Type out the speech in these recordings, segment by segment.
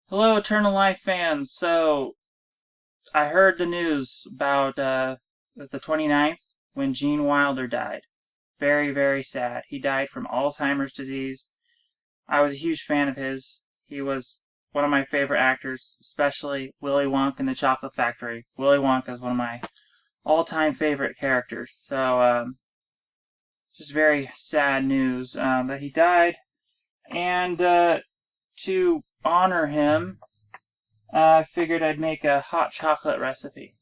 Hello, Eternal Life fans. So, I heard the news about it was the 29th when Gene Wilder died. Very, very sad. He died from Alzheimer's disease. I was a huge fan of his. He was one of my favorite actors, especially Willy Wonka in the Chocolate Factory. Willy Wonka is one of my all-time favorite characters. So, just very sad news that he died. And to honor him, I figured I'd make a hot chocolate recipe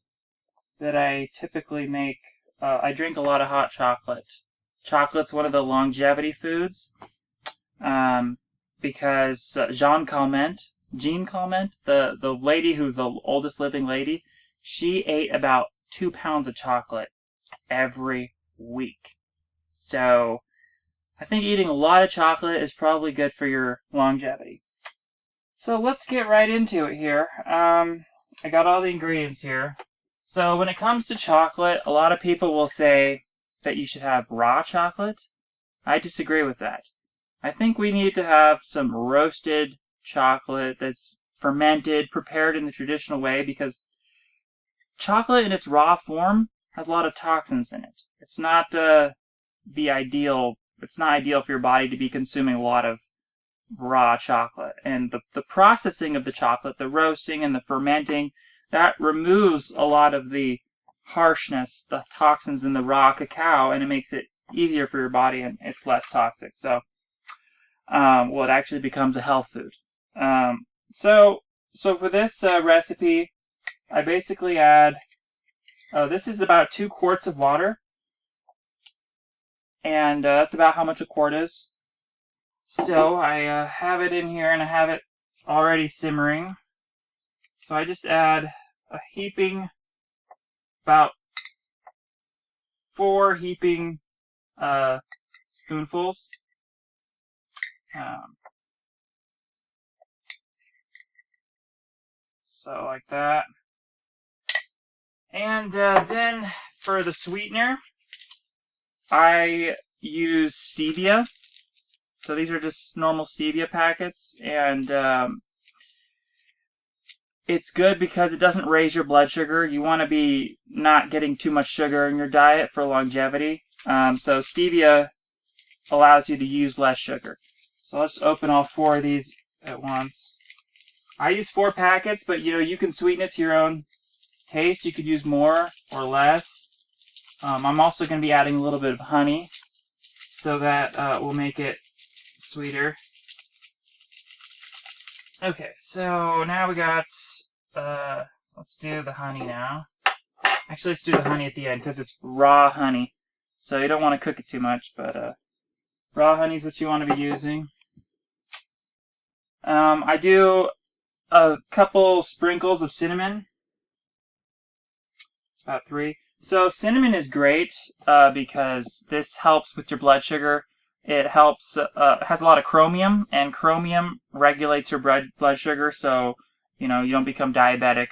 that I typically make. I drink a lot of hot chocolate. Chocolate's one of the longevity foods um, because Jean Calment, the lady who's the oldest living lady, she ate about 2 pounds of chocolate every week. So I think eating a lot of chocolate is probably good for your longevity. So let's get right into it here. I got all the ingredients here. So when it comes to chocolate, a lot of people will say that you should have raw chocolate. I disagree with that. I think we need to have some roasted chocolate that's fermented, prepared in the traditional way, because chocolate in its raw form has a lot of toxins in it. It's not the ideal. It's not ideal for your body to be consuming a lot of raw chocolate. And the processing of the chocolate, the roasting and the fermenting, that removes a lot of the harshness, the toxins in the raw cacao, and it makes it easier for your body and it's less toxic. So, well, it actually becomes a health food. So for this recipe, I basically add, this is about 2 quarts of water, and that's about how much a quart is. So I have it in here and I have it already simmering. So I just add a heaping, about 4 heaping spoonfuls. So like that. And then for the sweetener, I use stevia. So these are just normal stevia packets, and it's good because it doesn't raise your blood sugar. You want to be not getting too much sugar in your diet for longevity. So stevia allows you to use less sugar. So let's open all 4 of these at once. I use 4 packets, but you can sweeten it to your own taste. You could use more or less. I'm also going to be adding a little bit of honey, so that will make it sweeter. Okay, so now we got, let's do the honey now. Actually, let's do the honey at the end, because it's raw honey. So you don't want to cook it too much, but raw honey is what you want to be using. I do a couple sprinkles of cinnamon. About 3. So cinnamon is great because this helps with your blood sugar. It helps, has a lot of chromium, and chromium regulates your blood sugar, so you don't become diabetic.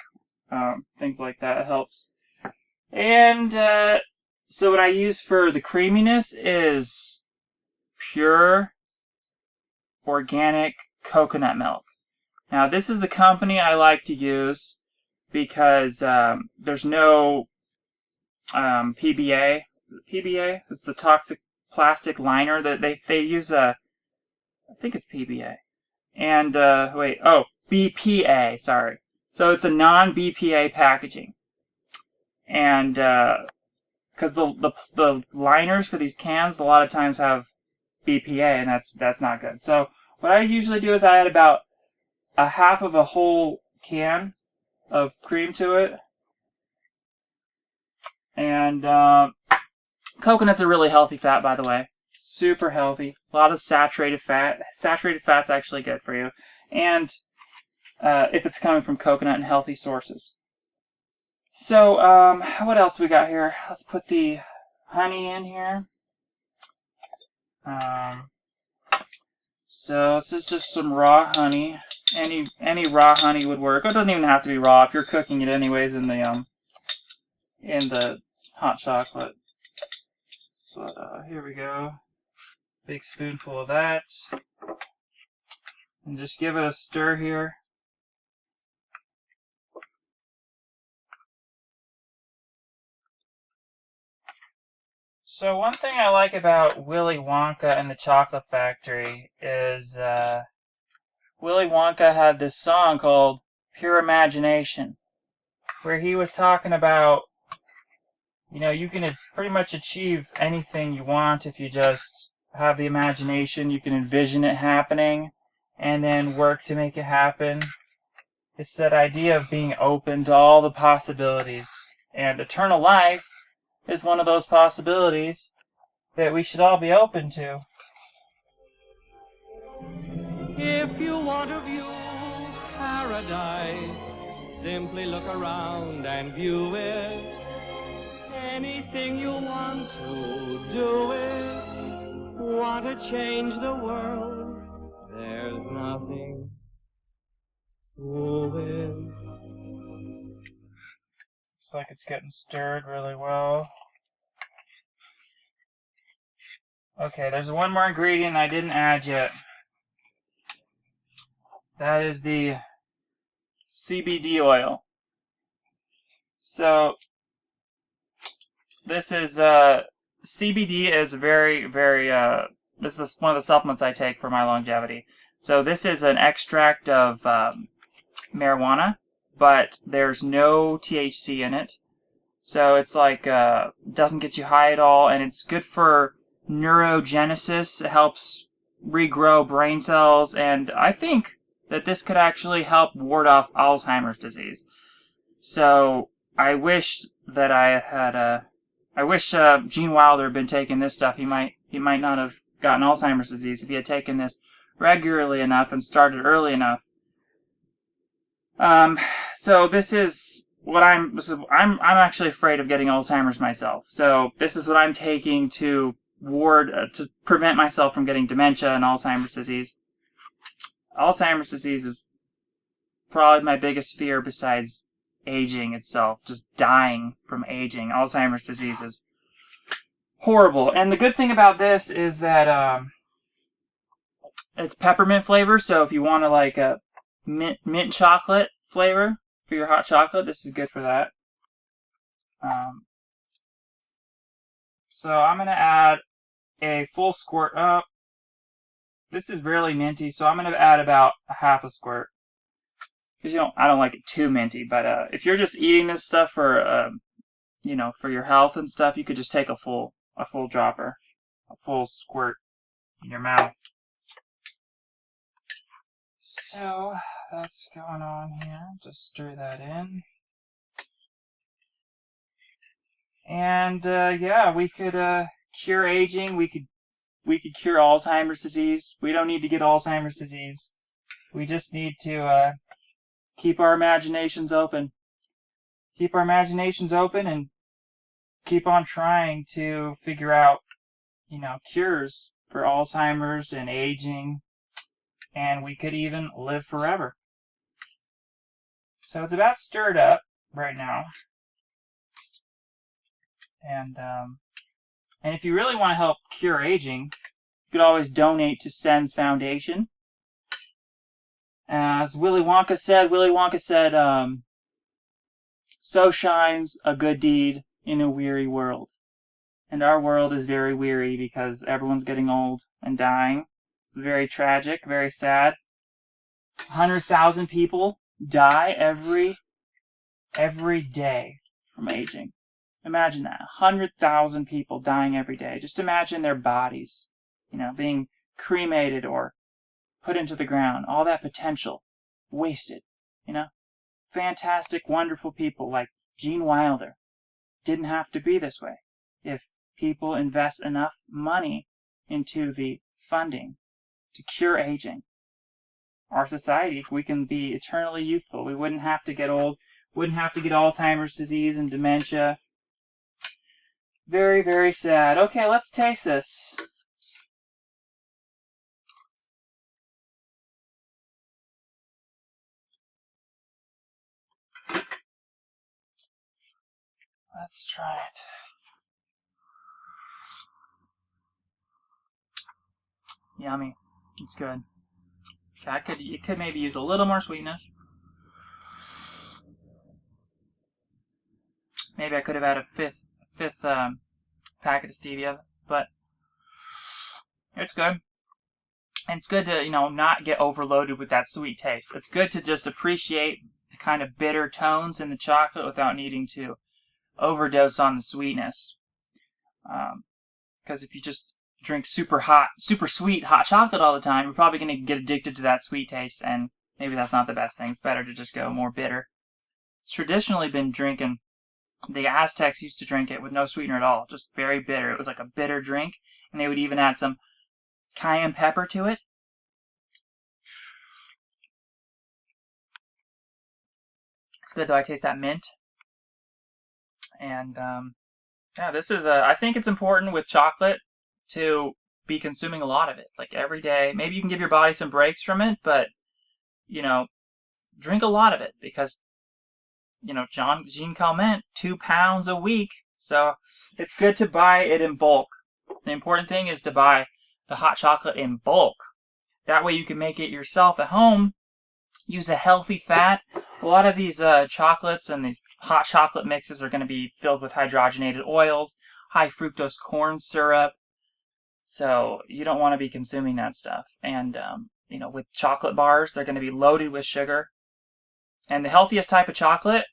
Things like that. It helps. And so what I use for the creaminess is pure organic coconut milk. Now this is the company I like to use because there's no PBA. PBA? It's the toxic plastic liner that they use. I think it's PBA. And BPA. Sorry. So it's a non-BPA packaging, and because the liners for these cans a lot of times have BPA, and that's not good. So what I usually do is I add about a half of a whole can of cream to it. And coconut's a really healthy fat, by the way. Super healthy. A lot of saturated fat. Saturated fat's actually good for you. And if it's coming from coconut and healthy sources. So, what else we got here? Let's put the honey in here. So this is just some raw honey. Any raw honey would work. It doesn't even have to be raw if you're cooking it anyways in the hot chocolate. But here we go. Big spoonful of that. And just give it a stir here. So one thing I like about Willy Wonka and the Chocolate Factory is Willy Wonka had this song called Pure Imagination, where he was talking about, you can pretty much achieve anything you want if you just have the imagination. You can envision it happening and then work to make it happen. It's that idea of being open to all the possibilities. And eternal life is one of those possibilities that we should all be open to. If you want to view paradise, simply look around and view it. Anything you want to do it. Want to change the world, there's nothing to it. Looks like it's getting stirred really well. Okay, there's one more ingredient I didn't add yet. That is the CBD oil. So, this is, CBD is very, very, this is one of the supplements I take for my longevity. So this is an extract of marijuana, but there's no THC in it. So it's like, doesn't get you high at all, and it's good for neurogenesis. It helps regrow brain cells, and I think that this could actually help ward off Alzheimer's disease. So I wish that I wish Gene Wilder had been taking this stuff. He might not have gotten Alzheimer's disease if he had taken this regularly enough and started early enough. So this is what I'm actually afraid of getting Alzheimer's myself. So this is what I'm taking to to prevent myself from getting dementia and Alzheimer's disease. Alzheimer's disease is probably my biggest fear besides aging itself, just dying from aging. Alzheimer's disease is horrible. And the good thing about this is that it's peppermint flavor, so if you want to like a mint chocolate flavor for your hot chocolate, this is good for that. So I'm going to add a full squirt up. This is really minty, so I'm going to add about a half a squirt. Because I don't like it too minty, but if you're just eating this stuff for, for your health and stuff, you could just take a full dropper, a full squirt in your mouth. So that's going on here. Just stir that in, and yeah, we could cure aging. We could cure Alzheimer's disease. We don't need to get Alzheimer's disease. We just need to keep our imaginations open. Keep our imaginations open and keep on trying to figure out, cures for Alzheimer's and aging, and we could even live forever. So it's about stirred up right now. And if you really want to help cure aging, you could always donate to SENS Foundation. As Willy Wonka said, so shines a good deed in a weary world. And our world is very weary because everyone's getting old and dying. It's very tragic, very sad. 100,000 people die every day from aging. Imagine that. 100,000 people dying every day. Just imagine their bodies, being cremated or put into the ground. All that potential wasted, Fantastic, wonderful people like Gene Wilder didn't have to be this way. If people invest enough money into the funding to cure aging, our society, we can be eternally youthful. We wouldn't have to get old, wouldn't have to get Alzheimer's disease and dementia. Very, very sad. Okay, let's taste this. Let's try it. Yummy. It's good. Okay, it could maybe use a little more sweetness. Maybe I could have had a fifth packet of stevia, but it's good. And it's good to, you know, not get overloaded with that sweet taste. It's good to just appreciate the kind of bitter tones in the chocolate without needing to overdose on the sweetness. Because if you just drink super sweet hot chocolate all the time, you're probably going to get addicted to that sweet taste, and maybe that's not the best thing. It's better to just go more bitter. It's traditionally been drinking, the Aztecs used to drink it with no sweetener at all, just very bitter. It was like a bitter drink, and they would even add some cayenne pepper to it. It's good though. I taste that mint. And yeah, this is I think it's important with chocolate to be consuming a lot of it, like every day. Maybe you can give your body some breaks from it, but you know, drink a lot of it because, you know, Jean Calment, 2 pounds a week. So it's good to buy it in bulk. The important thing is to buy the hot chocolate in bulk. That way you can make it yourself at home. Use a healthy fat. A lot of these chocolates and these hot chocolate mixes are going to be filled with hydrogenated oils, high fructose corn syrup. So you don't want to be consuming that stuff. And, you know, with chocolate bars, they're going to be loaded with sugar. And the healthiest type of chocolate,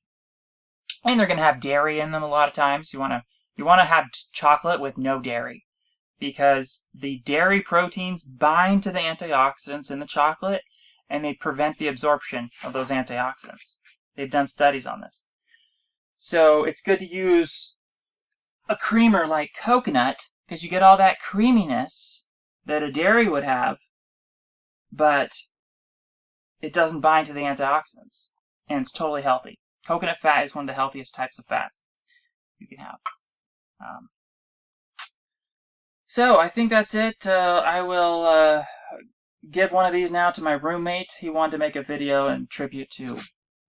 and they're going to have dairy in them a lot of times. You want to have chocolate with no dairy, because the dairy proteins bind to the antioxidants in the chocolate, and they prevent the absorption of those antioxidants. They've done studies on this. So it's good to use a creamer like coconut, because you get all that creaminess that a dairy would have, but it doesn't bind to the antioxidants, and it's totally healthy. Coconut fat is one of the healthiest types of fats you can have. So I think that's it. I will give one of these now to my roommate. He wanted to make a video in tribute to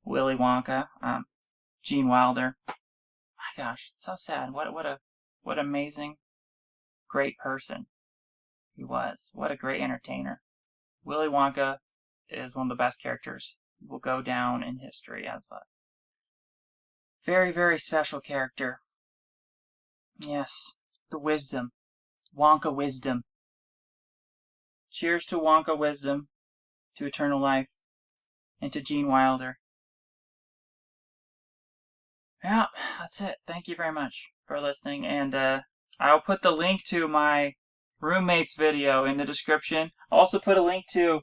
Willy Wonka, Gene Wilder. My gosh, it's so sad. What amazing, great person he was. What a great entertainer. Willy Wonka is one of the best characters. He will go down in history as a very, very special character. Yes, the wisdom. Wonka wisdom. Cheers to Wonka wisdom, to eternal life, and to Gene Wilder. Yeah, that's it. Thank you very much for listening, and I'll put the link to my roommate's video in the description. I'll also put a link to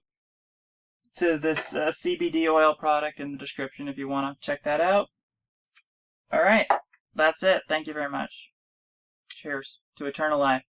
this CBD oil product in the description if you want to check that out. Alright, that's it. Thank you very much. Cheers to eternal life.